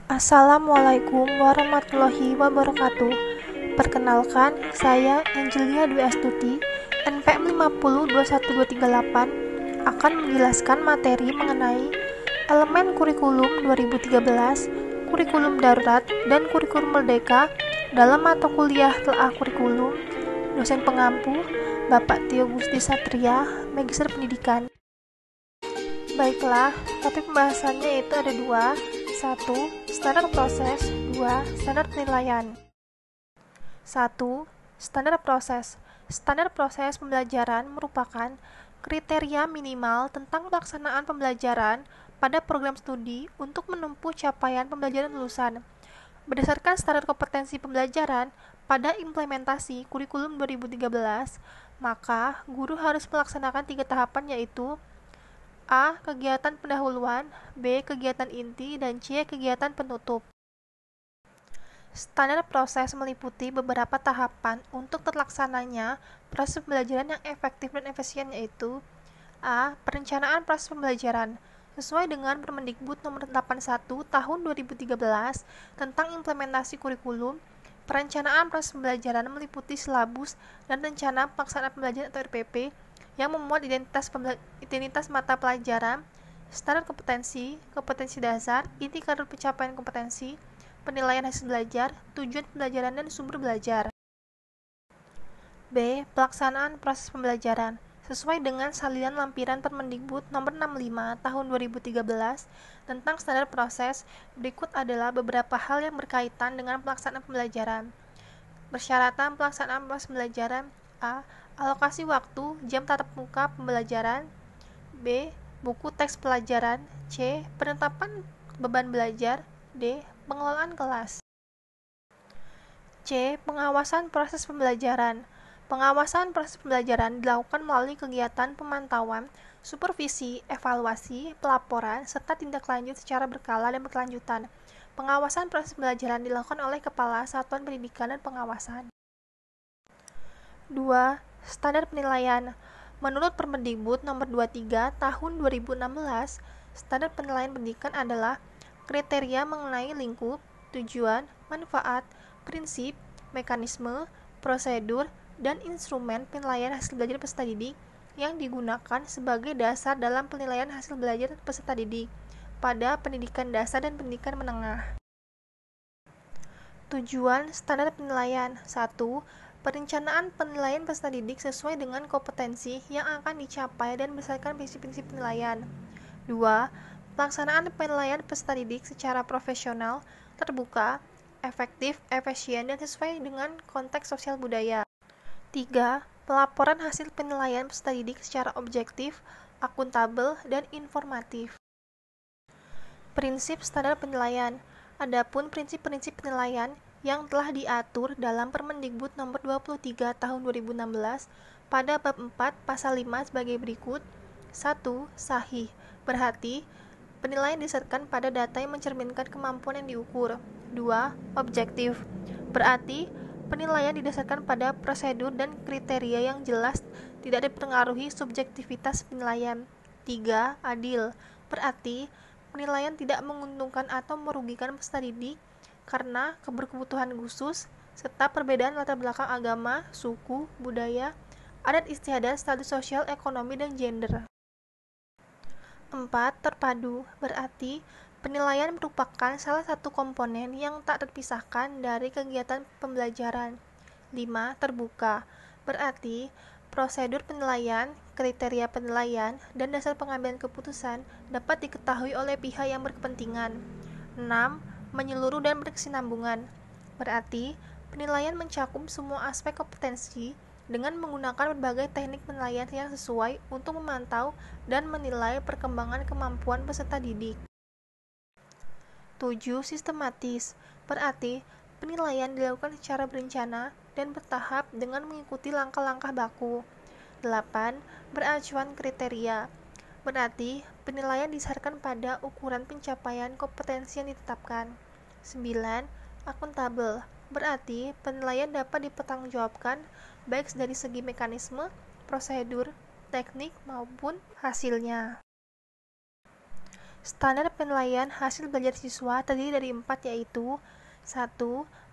Assalamualaikum warahmatullahi wabarakatuh. Perkenalkan, saya Angelia Dwi Astuti, NPM 5021238, akan menjelaskan materi mengenai elemen kurikulum 2013, kurikulum darurat, dan kurikulum merdeka dalam mata kuliah telah kurikulum. Dosen pengampu, Bapak Tio Gusti Satria, Magister Pendidikan. Baiklah, topik pembahasannya itu ada dua. 1. Standar proses. 2. Standar penilaian. 1. Standar proses. Standar proses pembelajaran merupakan kriteria minimal tentang pelaksanaan pembelajaran pada program studi untuk menempuh capaian pembelajaran lulusan. Berdasarkan standar kompetensi pembelajaran pada implementasi kurikulum 2013, maka guru harus melaksanakan 3 tahapan, yaitu A. Kegiatan pendahuluan, B. Kegiatan inti, dan C. Kegiatan penutup. Standar proses meliputi beberapa tahapan untuk terlaksananya proses pembelajaran yang efektif dan efisien, yaitu A. Perencanaan proses pembelajaran. Sesuai dengan Permendikbud Nomor 81 Tahun 2013 tentang implementasi kurikulum, perencanaan proses pembelajaran meliputi silabus dan rencana pelaksanaan pembelajaran atau RPP yang memuat identitas mata pelajaran, standar kompetensi, kompetensi dasar, indikator pencapaian kompetensi, penilaian hasil belajar, tujuan pembelajaran, dan sumber belajar. B. Pelaksanaan proses pembelajaran. Sesuai dengan salinan lampiran Permendikbud Nomor 65 Tahun 2013 tentang standar proses, berikut adalah beberapa hal yang berkaitan dengan pelaksanaan pembelajaran. Persyaratan pelaksanaan proses pembelajaran: A. Alokasi waktu jam tatap muka pembelajaran. B. Buku teks pelajaran. C. Penetapan beban belajar. D. Pengelolaan kelas. C. Pengawasan proses pembelajaran. Pengawasan proses pembelajaran dilakukan melalui kegiatan pemantauan, supervisi, evaluasi, pelaporan, serta tindak lanjut secara berkala dan berkelanjutan. Pengawasan proses pembelajaran dilakukan oleh Kepala Satuan Pendidikan dan Pengawasan. 2. Standar penilaian. Menurut Permendikbud Nomor 23 Tahun 2016, standar penilaian pendidikan adalah kriteria mengenai lingkup, tujuan, manfaat, prinsip, mekanisme, prosedur, dan instrumen penilaian hasil belajar peserta didik yang digunakan sebagai dasar dalam penilaian hasil belajar peserta didik pada pendidikan dasar dan pendidikan menengah. Tujuan standar penilaian: 1. Perencanaan penilaian peserta didik sesuai dengan kompetensi yang akan dicapai dan berdasarkan prinsip-prinsip penilaian. 2. Pelaksanaan penilaian peserta didik secara profesional, terbuka, efektif, efisien, dan sesuai dengan konteks sosial budaya. 3. Pelaporan hasil penilaian peserta didik secara objektif, akuntabel, dan informatif. Prinsip standar penilaian. Adapun prinsip-prinsip penilaian yang telah diatur dalam Permendikbud Nomor 23 Tahun 2016 pada bab 4 pasal 5 sebagai berikut. 1. Sahih, berarti penilaian didasarkan pada data yang mencerminkan kemampuan yang diukur. 2. Objektif, berarti penilaian didasarkan pada prosedur dan kriteria yang jelas, tidak dipengaruhi subjektivitas penilaian. 3. Adil, berarti penilaian tidak menguntungkan atau merugikan peserta didik karena kebutuhan khusus, serta perbedaan latar belakang agama, suku, budaya, adat istiadat, status sosial, ekonomi, dan gender. 4. Terpadu, berarti penilaian merupakan salah satu komponen yang tak terpisahkan dari kegiatan pembelajaran. 5. Terbuka, berarti prosedur penilaian, kriteria penilaian, dan dasar pengambilan keputusan dapat diketahui oleh pihak yang berkepentingan. 6. Menyeluruh dan berkesinambungan, berarti penilaian mencakup semua aspek kompetensi dengan menggunakan berbagai teknik penilaian yang sesuai untuk memantau dan menilai perkembangan kemampuan peserta didik. 7. Sistematis, berarti penilaian dilakukan secara berencana dan bertahap dengan mengikuti langkah-langkah baku. 8. Beracuan kriteria, berarti penilaian didasarkan pada ukuran pencapaian kompetensi yang ditetapkan. 9. Akuntabel, berarti penilaian dapat dipertanggungjawabkan baik dari segi mekanisme, prosedur, teknik, maupun hasilnya. Standar penilaian hasil belajar siswa terdiri dari 4, yaitu 1.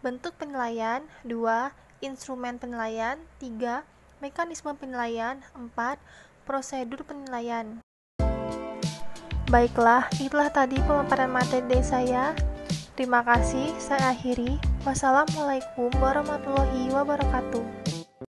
Bentuk penilaian, 2. Instrumen penilaian, 3. Mekanisme penilaian, 4. Prosedur penilaian. Baiklah, itulah tadi pemaparan materi dari saya. Terima kasih, saya akhiri. Wassalamualaikum warahmatullahi wabarakatuh.